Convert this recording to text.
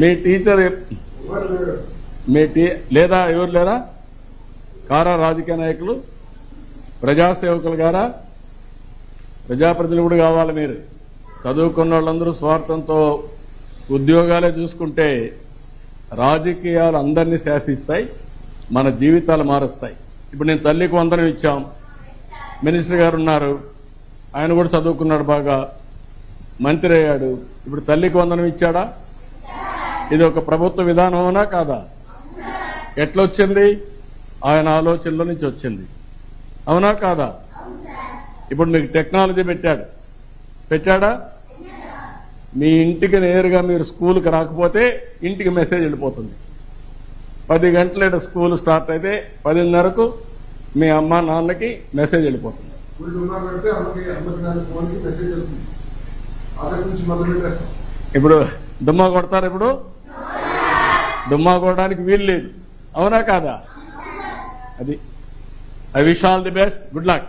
మీ teacher లేదా ఎవరు లేరా కారా రాజకీయ నాయకులు ప్రజాసేవకులు గారా ప్రజాప్రతినిధులు కూడా కావాలి. మీరు చదువుకున్న వాళ్ళందరూ స్వార్థంతో ఉద్యోగాలే చూసుకుంటే రాజకీయాలు అందరినీ శాసిస్తాయి, మన జీవితాలు మారుస్తాయి. ఇప్పుడు నేను తల్లికి వందనం ఇచ్చాం, మినిస్టర్ గారు ఉన్నారు, ఆయన కూడా చదువుకున్నాడు, బాగా మంత్రి అయ్యాడు. ఇప్పుడు తల్లికి వందనం ఇచ్చాడా? ఇది ఒక ప్రభుత్వ విధానమేనా కాదా? ఎట్లొచ్చింది? ఆయన ఆలోచనలో నుంచి వచ్చింది, అవునా కాదా? ఇప్పుడు మీకు టెక్నాలజీ పెట్టాడా? మీ ఇంటికి నేరుగా మీరు స్కూల్కి రాకపోతే ఇంటికి మెసేజ్ వెళ్ళిపోతుంది. 10 గంటల స్కూల్ స్టార్ట్ అయితే 10:30కు మీ అమ్మ నాన్నకి మెసేజ్ వెళ్ళిపోతుంది. ఇప్పుడు దుమ్మా కొడతారు. ఇప్పుడు దుమ్మా కొట్టడానికి వీలు లేదు, అవునా కాదా? అది I wish all the best, good luck.